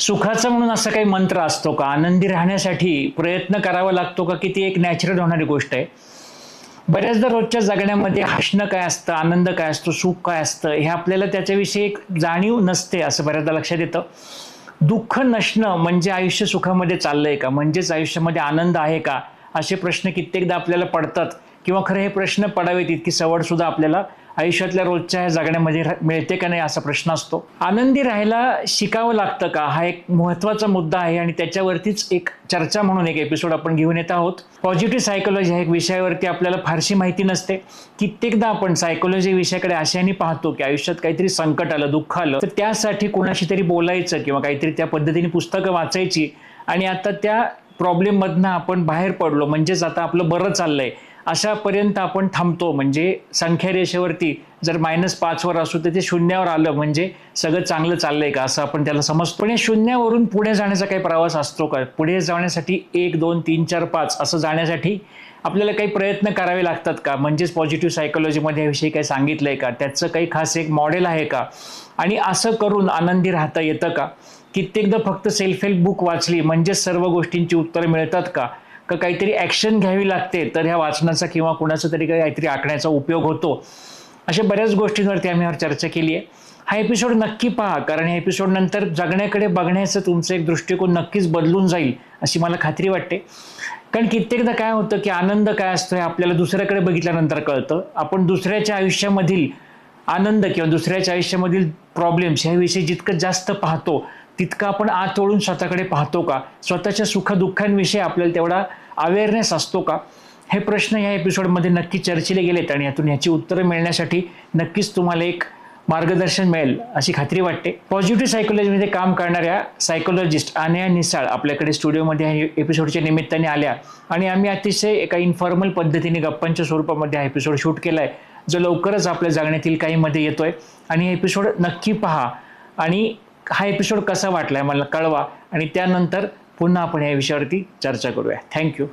सुखाचं म्हणून असं काही मंत्र असतो का? आनंदी राहण्यासाठी प्रयत्न करावा लागतो का, की ती एक नॅचरल होणारी गोष्ट आहे? बऱ्याचदा रोजच्या जगण्यामध्ये हसणं काय असतं, आनंद काय असतो, सुख काय असतं, हे आपल्याला त्याच्याविषयी एक जाणीव नसते, असं बऱ्याचदा लक्षात येतं. दुःख नसणं म्हणजे आयुष्य सुखामध्ये चाललंय का? म्हणजेच आयुष्यामध्ये आनंद आहे का? असे प्रश्न कित्येकदा आपल्याला पडतात किंवा खरं हे प्रश्न पडावेत इतकी सवड सुद्धा आपल्याला आयुष्यातल्या रोजच्या ह्या जगण्यामध्ये मिळते का नाही असा प्रश्न असतो. आनंदी राहायला शिकावं लागतं का? हा एक महत्त्वाचा मुद्दा आहे आणि त्याच्यावरतीच एक चर्चा म्हणून एक एपिसोड आपण घेऊन येत आहोत. पॉझिटिव्ह सायकोलॉजी ह्या एक विषयावरती आपल्याला फारशी माहिती नसते. कित्येकदा आपण सायकोलॉजी विषयाकडे अशाने पाहतो की आयुष्यात काहीतरी संकट आलं, दुःख आलं, तर त्यासाठी कोणाशी तरी बोलायचं किंवा काहीतरी त्या पद्धतीने पुस्तकं वाचायची आणि आता त्या प्रॉब्लेममधनं आपण बाहेर पडलो म्हणजेच आता आपलं बरं चाललंय अशापर्यंत आपण थांबतो. म्हणजे संख्या रेषेवरती जर -5 वर असू तर ते शून्यावर आलं म्हणजे सगळं चांगलं चाललंय का असं आपण त्याला समजतो. पण या शून्यावरून पुढे जाण्याचा काही प्रवास असतो का? पुढे जाण्यासाठी 1, 2, 3, 4, 5 असं जाण्यासाठी आपल्याला काही प्रयत्न करावे लागतात का? म्हणजेच पॉझिटिव्ह सायकोलॉजीमध्ये याविषयी काही सांगितलंय का? त्याचं काही खास एक मॉडेल आहे का? आणि असं करून आनंदी राहता येतं का? कित्येकदा फक्त सेल्फ हेल्प बुक वाचली म्हणजेच सर्व गोष्टींची उत्तरं मिळतात का? का काहीतरी ॲक्शन घ्यावी लागते तर ह्या वाचनाचा किंवा कुणाचा तरी काहीतरी आखण्याचा उपयोग होतो? अशा बऱ्याच गोष्टींवरती आम्ही चर्चा केली आहे. हा एपिसोड नक्की पहा, कारण या एपिसोड नंतर जगण्याकडे बघण्याचं तुमचं एक दृष्टिकोन नक्कीच बदलून जाईल अशी मला खात्री वाटते. कारण कित्येकदा काय होतं की आनंद काय असतो हे आपल्याला दुसऱ्याकडे बघितल्यानंतर कळतं. आपण दुसऱ्याच्या आयुष्यामधील आनंद किंवा दुसऱ्याच्या आयुष्यामधील प्रॉब्लेम्स ह्याविषयी जितकं जास्त पाहतो तितकं आपण आत ओढून स्वतःकडे पाहतो का? स्वतःच्या सुखदुःखांविषयी आपल्याला तेवढा अवेअरनेस असतो का? हे प्रश्न या एपिसोडमध्ये नक्की चर्चिले गेलेत आणि यातून याची उत्तरं मिळण्यासाठी नक्कीच तुम्हाला एक मार्गदर्शन मिळेल अशी खात्री वाटते. पॉझिटिव्ह सायकोलॉजीमध्ये काम करणाऱ्या सायकोलॉजिस्ट अनया निसाळ आपल्याकडे स्टुडिओमध्ये या एपिसोडच्या निमित्ताने आल्या आणि आम्ही अतिशय एका इन्फॉर्मल पद्धतीने गप्पांच्या स्वरूपामध्ये हा एपिसोड शूट केलाय, जो लवकरच आपल्या जगण्यातील काहीमध्ये येतोय. आणि हे एपिसोड नक्की पहा आणि हा एपिसोड कसा वाटलाय मला कळवा आणि त्यानंतर पुन्हा आपण या विषयावरती चर्चा करूया. थँक्यू.